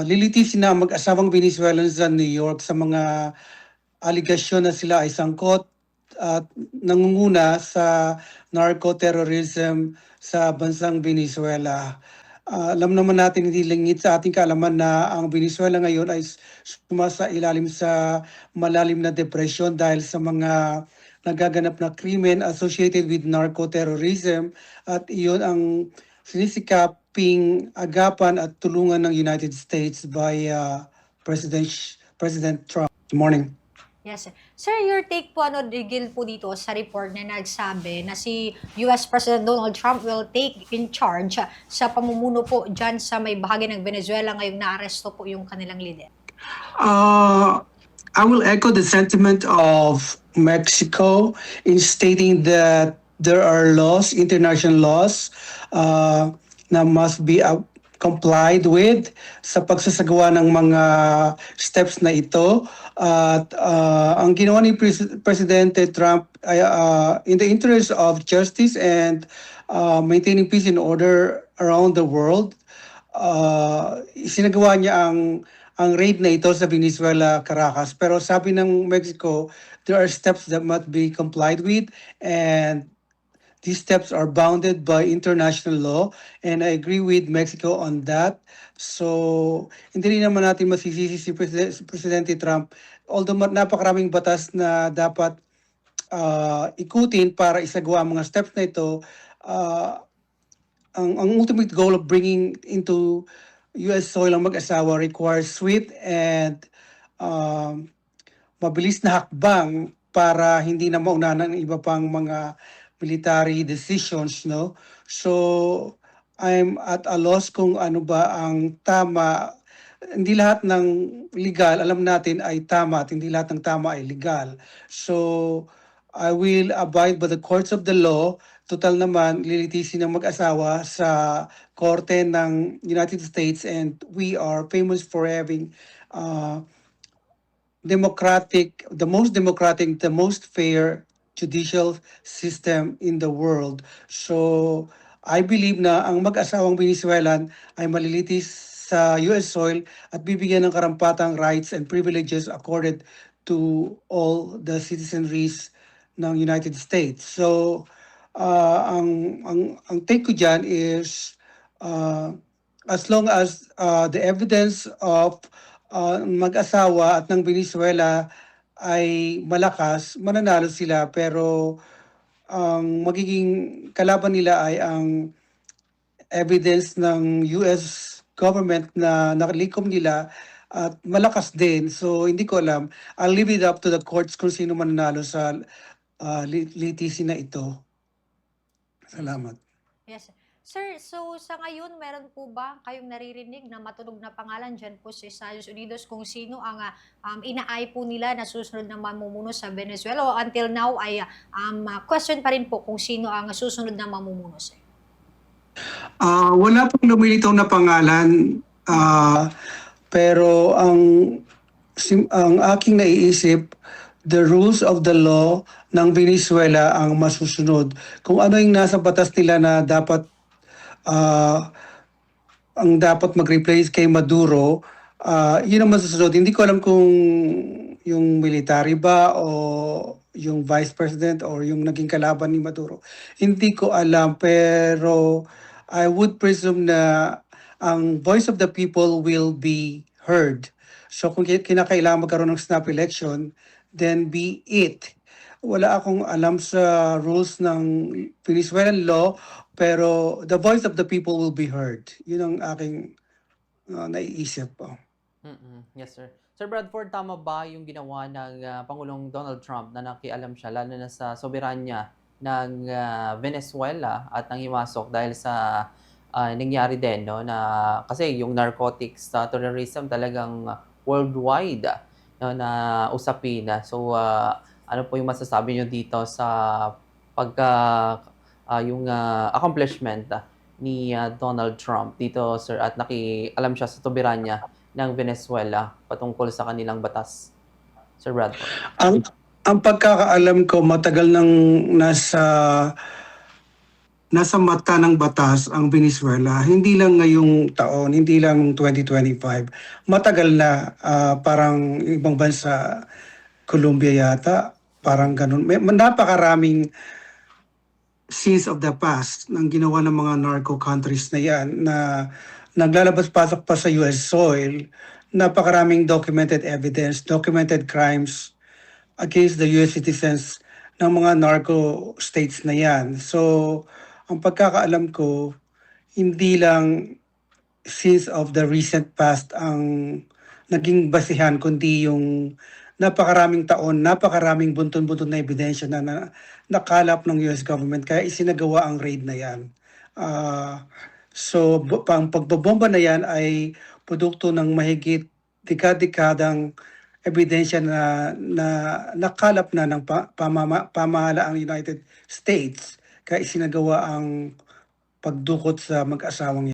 lilitisin na ang mag-asawang Venezuelan sa New York sa mga aligasyon na sila ay sangkot at nangunguna sa narco-terrorism sa bansang Venezuela. Alam naman natin, hindi lingid sa ating kaalaman na ang Venezuela ngayon ay sumasailalim sa malalim na depresyon dahil sa mga nagaganap na krimen associated with narco-terrorism, at iyon ang sinisikaping agapan at tulungan ng United States by President Trump. Good morning. Yes. Sir, your take po digil po dito sa report na nagsabi na si US President Donald Trump will take in charge sa pamumuno po dyan sa may bahagi ng Venezuela ngayong naaresto po yung kanilang leader. I will echo the sentiment of Mexico in stating that there are laws, international laws, na must be complied with sa pagsasagawa ng mga steps na ito. At ang ginawa ni Presidente Trump ay in the interest of justice and maintaining peace and order around the world, sinagawa niya ang raid na ito sa Venezuela, Caracas. Pero sabi ng Mexico, there are steps that must be complied with, and these steps are bounded by international law, and I agree with Mexico on that. So, hindi rin naman natin masisisi si Presidente Trump, although napakaraming batas na dapat ikutin para isagawa ang mga steps na ito. Ang ultimate goal of bringing into US soil ang mag-asawa requires swift and mabilis na hakbang para hindi na maunahan ng iba pang mga military decisions, no? So, I'm at a loss kung ano ba ang tama. Hindi lahat ng legal, alam natin, ay tama at hindi lahat ng tama ay legal. So, I will abide by the courts of the law. Total naman, lilitisin ng mag-asawa sa korte ng United States, and we are famous for having the most fair judicial system in the world. So, I believe na ang mag-asawang Venezuelan ay malilitis sa US soil at bibigyan ng karampatang rights and privileges accorded to all the citizenries ng United States. So, ang take ko dyan is as long as the evidence of mag-asawa at ng Venezuela ay malakas, mananalo sila, pero ang magiging kalaban nila ay ang evidence ng US government na nakalikom nila at malakas din. So hindi ko alam. I'll leave it up to the courts kung sino mananalo sa litisin na ito. Salamat. Yes. Sir, so sa ngayon, meron po ba kayong naririnig na matunog na pangalan dyan po sa Estados Unidos kung sino ang inaay po nila na susunod na mamumuno sa Venezuela? O until now ay question pa rin po kung sino ang susunod na mamumuno, sir? Wala pong lumilitaw na pangalan, pero ang aking naiisip, the rules of the law ng Venezuela ang masusunod. Kung ano yung nasa batas nila na dapat ang dapat mag-replace kay Maduro, yun ang masusunod. Hindi ko alam kung yung military ba o yung vice president or yung naging kalaban ni Maduro. Hindi ko alam, pero I would presume na ang voice of the people will be heard. So kung kinakailangan magkaroon ng snap election, then be it. Wala akong alam sa rules ng Venezuelan law, pero the voice of the people will be heard. Yun ang aking naiisip po. Yes, sir. Sir Bradford, tama ba yung ginawa ng Pangulong Donald Trump na nakialam siya lalo na sa soberanya ng Venezuela at nangimasok dahil sa nangyari din, no, na kasi yung narcotics terrorism talagang worldwide, no, na usapin. So ano po yung masasabi niyo dito sa yung accomplishment ni Donald Trump dito, sir, at nakialam siya sa soberanya ng Venezuela patungkol sa kanilang batas, Sir Bradford? Ang pagkakaalam ko, matagal nang nasa nasa mata ng batas ang Venezuela, hindi lang ngayong taon, hindi lang 2025. Matagal na, parang ibang bansa, Colombia yata, parang ganun. Napakaraming sins of the past ng ginawa ng mga narco countries na yan na naglalabas-pasok pa sa US soil. Napakaraming documented evidence, documented crimes against the US citizens ng mga narco states na yan. So, ang pagkakaalam ko, hindi lang sins of the recent past ang naging basihan, kundi yung napakaraming taon, napakaraming buntun-buntun na ebidensya na nakalap ng US government kaya isinagawa ang raid na yan. So, ang pagbobomba na yan ay produkto ng mahigit dekadang ebidensya na nakalap na ng pamahalaang United States kaya isinagawa ang pagdukot sa mag-asawang